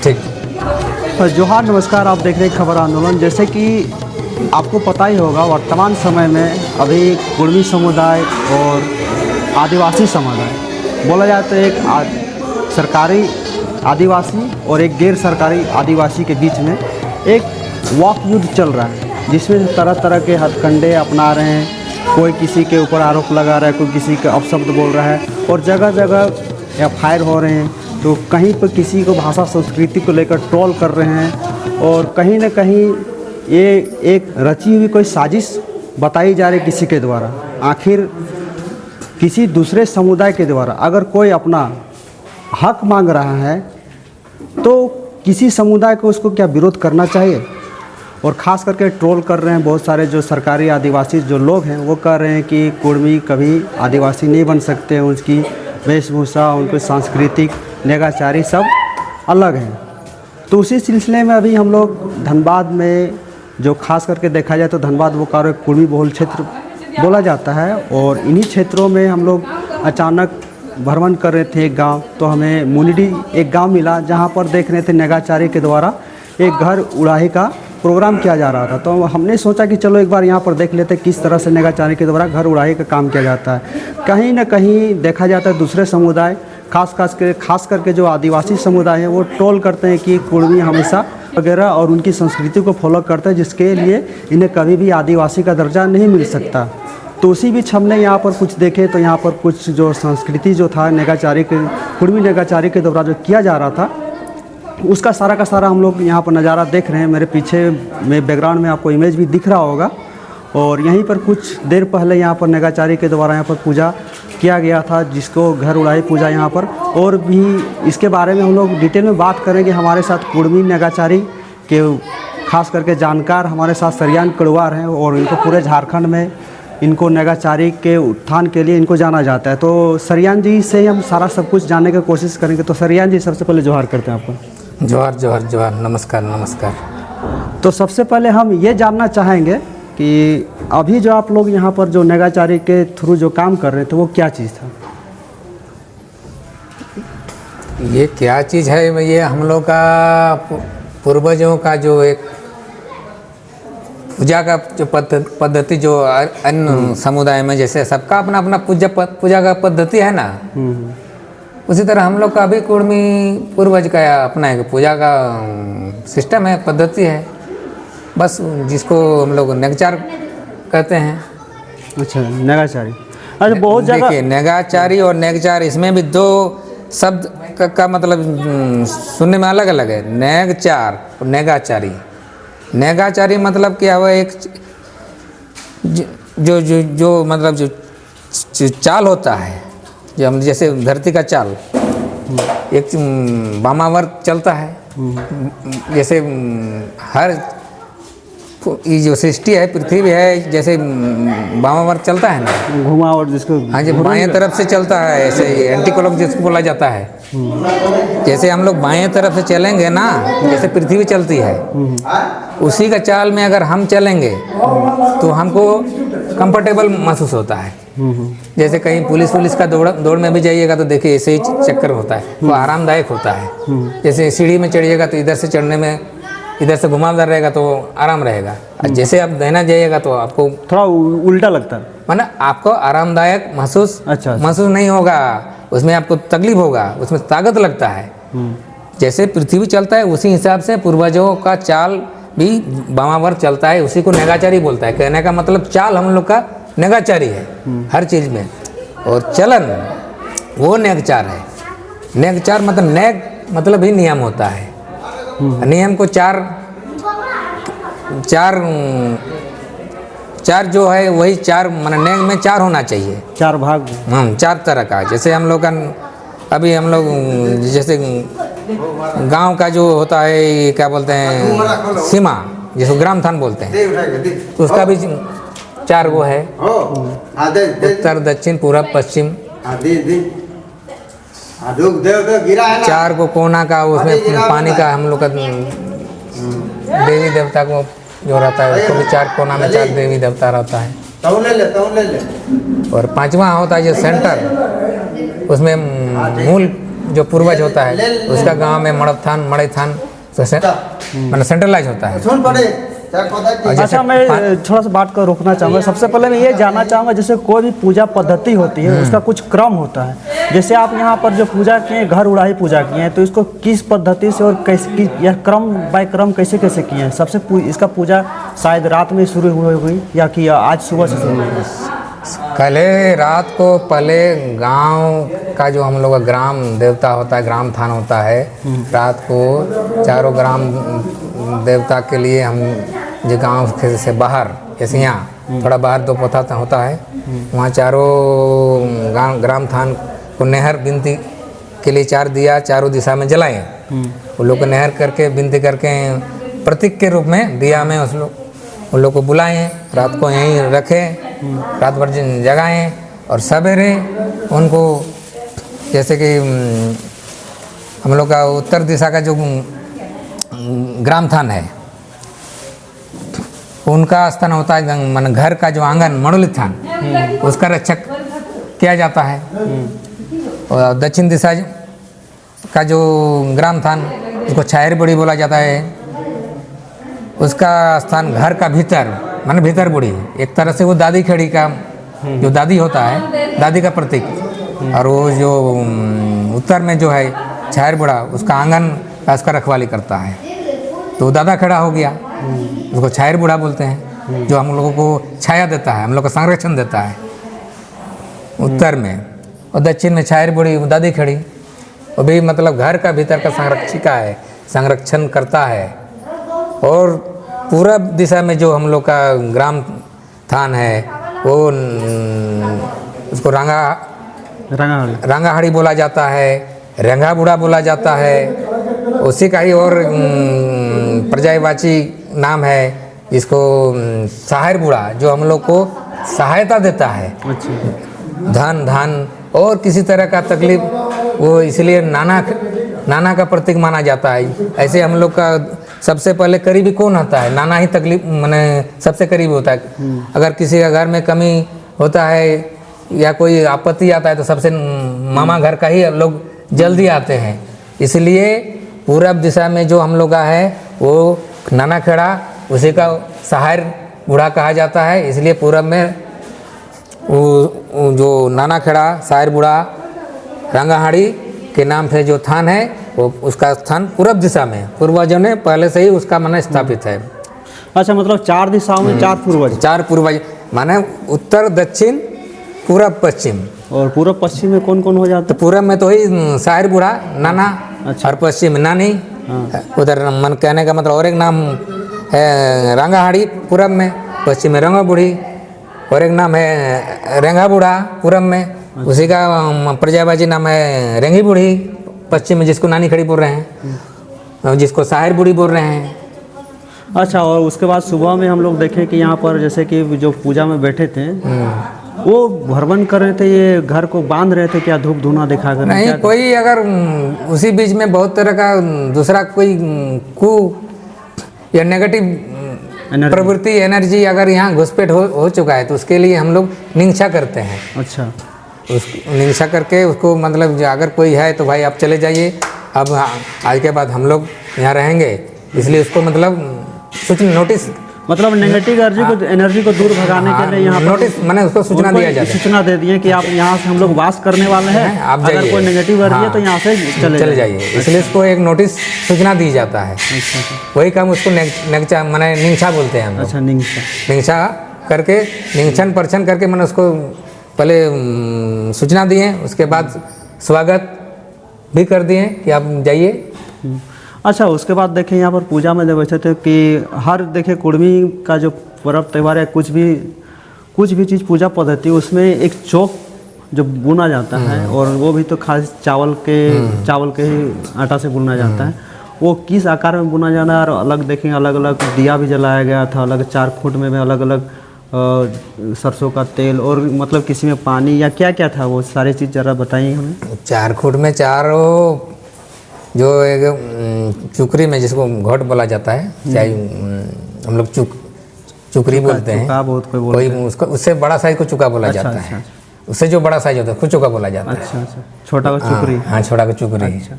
ठीक। जोहार, नमस्कार। आप देख रहे हैं खबर आंदोलन। जैसे कि आपको पता ही होगा, वर्तमान समय में अभी कुर्मी समुदाय और आदिवासी समुदाय बोला जाए तो एक सरकारी आदिवासी और एक गैर सरकारी आदिवासी के बीच में एक वाक युद्ध चल रहा है, जिसमें तरह तरह के हथकंडे अपना रहे हैं। कोई किसी के ऊपर आरोप लगा रहा है, कोई किसी का अपशब्द बोल रहा है और जगह जगह FIR हो रहे हैं। तो कहीं पर किसी को भाषा संस्कृति को लेकर ट्रोल कर रहे हैं और कहीं न कहीं ये एक रची हुई कोई साजिश बताई जा रही किसी के द्वारा। आखिर किसी दूसरे समुदाय के द्वारा अगर कोई अपना हक मांग रहा है तो किसी समुदाय को उसको क्या विरोध करना चाहिए? और ख़ास करके ट्रोल कर रहे हैं बहुत सारे जो सरकारी आदिवासी जो लोग हैं, वो कह रहे हैं कि कुर्मी कभी आदिवासी नहीं बन सकते, उनकी वेशभूषा, उनकी सांस्कृतिक नेगाचारी सब अलग हैं। तो उसी सिलसिले में अभी हम लोग धनबाद में, जो खास करके देखा जाए तो धनबाद बोकारो एक कुर्मी बहुल क्षेत्र बोला जाता है, और इन्हीं क्षेत्रों में हम लोग अचानक भ्रमण कर रहे थे एक गांव। तो हमें मुनिडी एक गांव मिला, जहां पर देख रहे थे नेगाचारी के द्वारा एक घर उड़ाही का प्रोग्राम किया जा रहा था। तो हमने सोचा कि चलो एक बार यहाँ पर देख लेते किस तरह से नेगाचारी के द्वारा घर उड़ाही का काम किया जाता है। कहीं न कहीं देखा जाता है दूसरे समुदाय, खास करके जो आदिवासी समुदाय है, वो ट्रोल करते हैं कि कुर्मी हमेशा वगैरह और उनकी संस्कृति को फॉलो करते हैं, जिसके लिए इन्हें कभी भी आदिवासी का दर्जा नहीं मिल सकता। तो उसी बीच हमने यहाँ पर कुछ देखे, तो यहाँ पर कुछ जो संस्कृति जो था नेगाचारी के, कुर्मी नेगाचारी के द्वारा जो किया जा रहा था, उसका सारा का सारा हम लोग यहाँ पर नज़ारा देख रहे हैं। मेरे पीछे में बैकग्राउंड में आपको इमेज भी दिख रहा होगा। और यहीं पर कुछ देर पहले यहाँ पर नेगाचारी के द्वारा यहाँ पर पूजा किया गया था, जिसको घर उड़ाही पूजा यहाँ पर। और भी इसके बारे में हम लोग डिटेल में बात करेंगे। हमारे साथ कुर्मी नेगाचारी के खास करके जानकार हमारे साथ सरियान कड़वार हैं, और इनको पूरे झारखंड में इनको नेगाचारी के उत्थान के लिए इनको जाना जाता है। तो सरियान जी से हम सारा सब कुछ जानने की कोशिश करेंगे। तो सरियान जी, सबसे पहले जोहार करते हैं आपको। जोहार जोहार जोहार, नमस्कार नमस्कार। तो सबसे पहले हम ये जानना चाहेंगे कि अभी जो आप लोग यहाँ पर जो नेगाचारी के थ्रू जो काम कर रहे थे, वो क्या चीज़ था? ये क्या चीज़ है? ये हम लोग का पूर्वजों का जो एक पूजा का जो पद्धति जो अन्य समुदाय में जैसे सबका अपना अपना पूजा का पद्धति है ना, उसी तरह हम लोग का भी कुर्मी पूर्वज का अपना एक पूजा का सिस्टम है, पद्धति है। बस जिसको हम लोग नेगाचार कहते हैं। अच्छा, नेगाचारी। अच्छा, बहुत जगह देखिए, नेगाचारी और नेगचार, इसमें भी दो शब्द का मतलब सुनने में अलग अलग है। नेगचार और नेगाचारी। नेगाचारी मतलब क्या हुआ? एक जो मतलब जो चाल होता है, जो हम जैसे धरती का चाल एक वामावर्त चलता है, जैसे हर ये जो सृष्टि है, पृथ्वी है, जैसे वामावर्त चलता है ना, घुमावट जिसको, हाँ जी, बाएं तरफ से चलता है, ऐसे एंटी क्लॉक जिसको बोला जाता है। जैसे हम लोग बाएं तरफ से चलेंगे ना, जैसे पृथ्वी चलती है, उसी का चाल में अगर हम चलेंगे तो हमको कंफर्टेबल महसूस होता है। जैसे कहीं पुलिस का दौड़ में भी जाइएगा तो देखिए ऐसे ही चक्कर होता है, वो आरामदायक होता है। जैसे सीढ़ी में चढ़िएगा तो इधर से चढ़ने में, इधर से घुमावदार रहेगा तो आराम रहेगा, और जैसे आप दाहिना जाइएगा तो आपको थोड़ा उल्टा लगता है, मतलब आपको आरामदायक महसूस अच्छा महसूस नहीं होगा, उसमें आपको तकलीफ होगा, उसमें ताकत लगता है। जैसे पृथ्वी चलता है उसी हिसाब से पूर्वजों का चाल भी वामावर्त चलता है, उसी को नेगाचारी बोलता है। कहने का मतलब चाल हम लोग का नेगाचारी है हर चीज़ में, और चलन वो नेगचार है। नेगचार मतलब नेग मतलब ही नियम होता है। नियम को चार जो है वही चार, मतलब नेग में चार होना चाहिए, चार भाग, चार तरह का। जैसे हम लोग का अभी हम लोग जैसे गांव का जो होता है, क्या बोलते हैं, सीमा, जिसको ग्राम थान बोलते हैं, तो उसका भी चार वो है, उत्तर दक्षिण पूर्व पश्चिम, चार को कोना का, उसमें पानी का हम लोग का देवी देवता को जो रहता है, उसको भी चार कोना में चार देवी देवता रहता है। और पांचवा होता है जो सेंटर, उसमें मूल जो पूर्वज होता है उसका गांव में मड़ब थान मड़ई थान मतलब सेंट्रलाइज होता है। और जैसे अच्छा, मैं थोड़ा सा बात को रोकना चाहूँगा। सबसे पहले मैं ये जानना चाहूँगा, जैसे कोई भी पूजा पद्धति होती है उसका कुछ क्रम होता है। जैसे आप यहाँ पर जो पूजा किए, घर उड़ाही पूजा किए हैं, तो इसको किस पद्धति से और कैसे, यह क्रम बाय क्रम कैसे कैसे किए हैं? इसका पूजा शायद रात में शुरू हुई या कि आज सुबह से शुरू हुई? पहले रात को पहले गांव का जो हम लोग का ग्राम देवता होता है, ग्राम थान होता है, रात को चारों ग्राम देवता के लिए हम जो गांव से बाहर, जैसे यहाँ थोड़ा बाहर दो पोथा होता है, वहाँ चारों ग्राम थान को नहर विनती के लिए 4 दिया चारों दिशा में जलाएं। वो लोग को नहर करके विनती करके प्रतीक के रूप में दिया में उन लोग को बुलाएं, रात को यहीं रखें, रात भर जगाएं और सवेरे उनको, जैसे कि हम लोग का उत्तर दिशा का जो ग्राम थान है उनका स्थान होता है, मन घर का जो आंगन मंडलिक थान उसका रक्षक किया जाता है। और दक्षिण दिशा का जो ग्राम थान उसको छायर बुड़ी बोला जाता है, उसका स्थान घर का भीतर मन भीतर बुड़ी, एक तरह से वो दादी खड़ी का जो दादी होता है, दादी का प्रतीक। और वो जो उत्तर में जो है छायर बुड़ा, उसका आंगन का उसका रखवाली करता है, तो दादा खड़ा हो गया, उसको छायर बूढ़ा बोलते हैं, जो हम लोगों को छाया देता है, हम लोग को संरक्षण देता है उत्तर में। और दक्षिण में छायर बूढ़ी दादी खड़ी, वो भी मतलब घर का भीतर का संरक्षिका है, संरक्षण करता है। और पूरब दिशा में जो हम लोग का ग्राम थान है वो उसको रंगाहाड़ी बोला जाता है, रंगा बूढ़ा बोला जाता है, उसी का ही और पर्यायवाची नाम है जिसको सहायर बूढ़ा, जो हम लोग को सहायता देता है। अच्छा। धन धान और किसी तरह का तकलीफ, वो इसलिए नाना का प्रतीक माना जाता है। ऐसे हम लोग का सबसे पहले करीबी कौन होता है? नाना ही तकलीफ माने सबसे करीबी होता है। अगर किसी का घर में कमी होता है या कोई आपत्ति आता है तो सबसे मामा घर का ही लोग जल्दी आते हैं। इसलिए पूरब दिशा में जो हम लोग का है वो नाना खेड़ा, उसी का सहायर बूढ़ा कहा जाता है। इसलिए पूरब में वो जो नाना खेड़ा सहायर बूढ़ा रंगाहाड़ी के नाम से जो थान है वो उसका स्थान पूरब दिशा में पूर्वजों ने पहले से ही उसका मन स्थापित है। अच्छा, मतलब 4 दिशाओं में 4 पूर्वज, 4 पूर्वज माने उत्तर दक्षिण पूरब पश्चिम। और पूरब पश्चिम में कौन कौन हो जाता तो पूरब में तो ही सहायर बूढ़ा नाना। अच्छा। और पश्चिम में नानी। हाँ। उधर मन कहने का मतलब और एक नाम है रंगाहाड़ी पूरब में, पश्चिम में रंगा बूढ़ी, और एक नाम है रेंगा बूढ़ा पूरब में, उसी का पर्यायवाची नाम है रेंगी बूढ़ी पश्चिम में, जिसको नानी खड़ी बोल रहे हैं, जिसको सहायर बूढ़ी बोल रहे हैं। अच्छा, और उसके बाद सुबह में हम लोग देखें कि यहाँ पर जैसे कि जो पूजा में बैठे थे वो भ्रमण कर रहे थे, ये घर को बांध रहे थे क्या? धूप धुना दिखा कर? नहीं, कोई अगर उसी बीच में बहुत तरह का दूसरा कोई या नेगेटिव प्रवृत्ति एनर्जी अगर यहाँ घुसपैठ हो चुका है तो उसके लिए हम लोग निंदा करते हैं। अच्छा। उस निंदा करके उसको मतलब अगर कोई है तो भाई आप चले जाइए, अब आज के बाद हम लोग यहाँ रहेंगे, इसलिए उसको मतलब सूचना नोटिस, मतलब नेगेटिव एनर्जी को दूर भगाने के लिए यहाँ नोटिस मैंने उसको सूचना दिया जाता है, सूचना दे दिए कि आप यहाँ से हम लोग वास करने वाले हैं, आप अगर जाइए, कोई नेगेटिव एनर्जी है तो यहाँ से चले जाइए। इसलिए उसको एक नोटिस सूचना दी जाता है। वही काम उसको मैंने निंदा बोलते हैं हम लोग। अच्छा, निंदा करके निंछन परछन करके मैंने उसको पहले सूचना दिए, उसके बाद स्वागत भी कर दिए कि आप जाइए। अच्छा, उसके बाद देखें यहाँ पर पूजा में जब बैठे थे कि हर देखे कुर्मी का जो पर्व त्यौहार है, कुछ भी चीज़ पूजा पद्धति, उसमें एक चौक जो बुना जाता है, और वो भी तो खास चावल के ही आटा से बुना जाता है। वो किस आकार में बुना जाना है? और अलग देखें अलग अलग दिया भी जलाया गया था, अलग 4 फुट में अलग अलग सरसों का तेल, और मतलब किसी में पानी या क्या क्या था, वो सारी चीज़ ज़रा बताइए हमें। 4 फुट में 4 जो एक चुकरी में जिसको घोट बोला जाता है, चाहे हम लोग चुकरी बोलते हैं, बहुत कोई उसको उससे बड़ा साइज को चुका बोला जाता है। उससे जो बड़ा साइज होता है खुचो का बोला जाता है। अच्छा अच्छा, छोटा को चुकरी। हाँ, छोटा का चुकरी। अच्छा।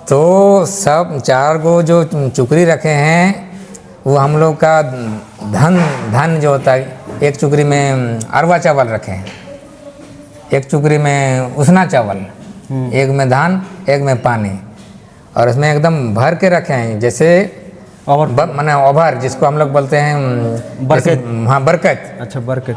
तो सब 4 गो जो चुकरी रखे हैं वो हम लोग का धन जो होता है, एक चुकरी में अरवा चावल रखे हैं, एक चुकरी में उसना चावल, एक में धान, एक में पानी, और इसमें एकदम भर के रखे हैं। जैसे माने ओभर जिसको हम लोग बोलते हैं बरकत। हाँ, बरकत। अच्छा, बरकत।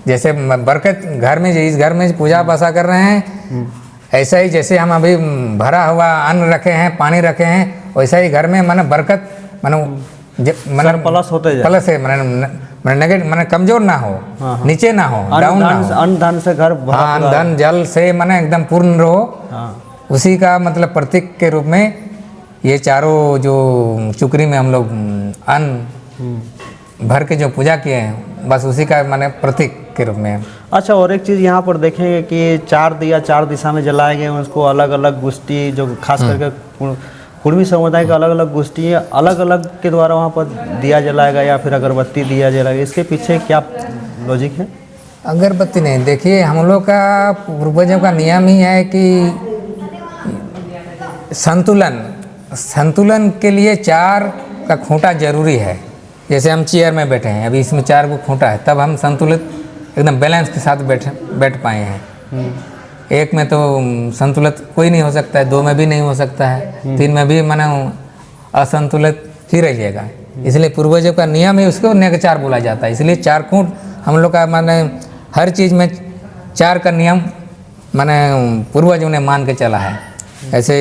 जैसे बरकत घर में, इस घर में पूजा पासा कर रहे हैं, ऐसा ही जैसे हम अभी भरा हुआ अन्न रखे हैं, पानी रखे हैं, वैसा ही घर में माने बरकत माने प्लस होते जाए, प्लस है, माने नेगेटिव माने कमजोर ना हो, नीचे ना हो, डाउन ना हो। अन्न धन से घर भरा। हाँ, धन जल से माने एकदम पूर्ण रहो। हाँ। उसी का मतलब प्रतीक के रूप में ये चारों जो चुकरी में हम लोग अन्न भर के जो पूजा किए हैं, बस उसी का माने प्रतीक के रूप में। अच्छा, और एक चीज़ यहाँ पर देखेंगे कि 4 दिया 4 दिशा में जलाए गए, उसको अलग अलग गोष्ठी, जो खास करके कुर्मी समुदाय का अलग अलग गोष्ठी अलग अलग के द्वारा वहाँ पर दिया जलाएगा या फिर अगरबत्ती दिया जलाएगा, इसके पीछे क्या लॉजिक है? अगरबत्ती नहीं, देखिए हम लोग का पूर्वजों का नियम ही है कि संतुलन के लिए 4 का खूंटा जरूरी है। जैसे हम चेयर में बैठे हैं, अभी इसमें 4 को खूंटा है, तब हम संतुलित एकदम बैलेंस के साथ बैठ पाए हैं। एक में तो संतुलित कोई नहीं हो सकता है, 2 में भी नहीं हो सकता है, 3 में भी माने असंतुलित ही रहिएगा। इसलिए पूर्वजों का नियम है, उसको नेगचार बोला जाता है। इसलिए 4 खूंट हम लोग का माने हर चीज़ में 4 का नियम माने पूर्वजों ने मान के चला है। ऐसे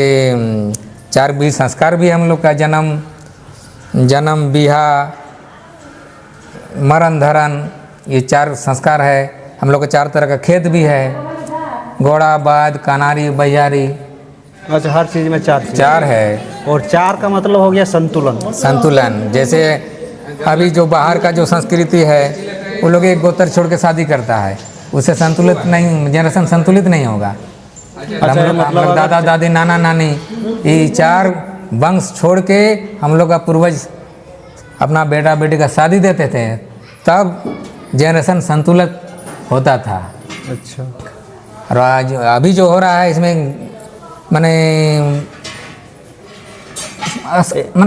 4 भी संस्कार भी हम लोग का जन्म बिहा मरण धरण, ये 4 संस्कार है। हम लोग का 4 तरह का खेत भी है, घोड़ा बाद कानारी बहियारी। अच्छा, हर चीज़ में 4 है। और 4 का मतलब हो गया संतुलन। जैसे अभी जो बाहर का जो संस्कृति है, वो लोग एक गोत्र छोड़ के शादी करता है, उससे संतुलित नहीं, जनरेशन संतुलित नहीं होगा। मतलब दादा दादी नाना नानी ये 4 वंश छोड़ के हम लोग का पूर्वज अपना बेटा बेटी का शादी देते थे, तब जनरेशन संतुलित होता था। अच्छा। और आज अभी जो हो रहा है इसमें माने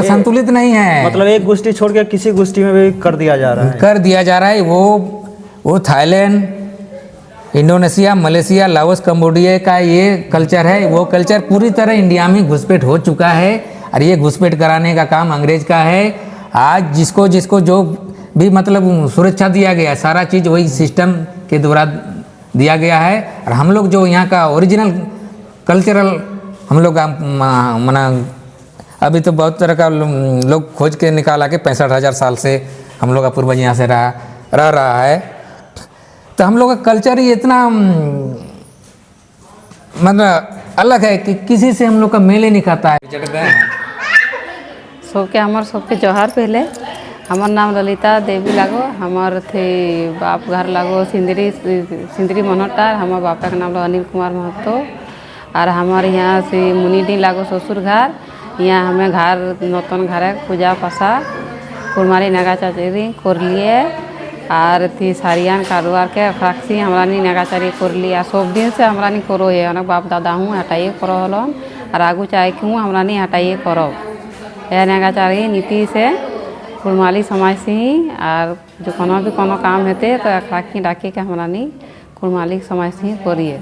संतुलित नहीं है। मतलब एक गोष्ठी छोड़ के किसी गोष्ठी में भी कर दिया जा रहा है। वो Thailand, Indonesia, Malaysia, Laos, Cambodia का ये कल्चर है। वो कल्चर पूरी तरह इंडिया में घुसपैठ हो चुका है, और ये घुसपैठ कराने का काम अंग्रेज का है। आज जिसको जो भी मतलब सुरक्षा दिया गया, सारा चीज़ वही सिस्टम के द्वारा दिया गया है। और हम लोग जो यहाँ का ओरिजिनल कल्चरल हम लोग का मना अभी तो बहुत तरह का लोग खोज के निकाला के 65,000 साल से हम लोग का पूर्वज यहाँ से रह रहा है। तो हम लोग का कल्चर ही इतना मतलब अलग है कि किसी से हम लोग का मेल ही नहीं खाता है। सबके हमार सबके जोहार। पहले हमार नाम ललिता देवी लागो, हमार थे बाप घर लागो सिंदरी मनोटार, हमार बापा का नाम लो अनिल कुमार महतो। और हमारे यहाँ से मुनिडी लागो ससुर घर। यहाँ हमें घर नूतन घर है, पूजा पासा कुरमारी नगाचारी कर लिए। और थी सारियान कारोबार के फ्राक्सी हमारानी नगाचारी कर लिया। सब दिन से हमारानी करो है, अनेक बाप दादा हूँ हटाइए करो हलन, और आगू चाहे क्यों हमारानी हटाइए करो। यह नगाचारी नीति से कुरमाली समाज से ही, और जो कोनो भी कोनो काम होते तो अखराकी डाके के हमारानी कुरमाली समाज से ही करिए।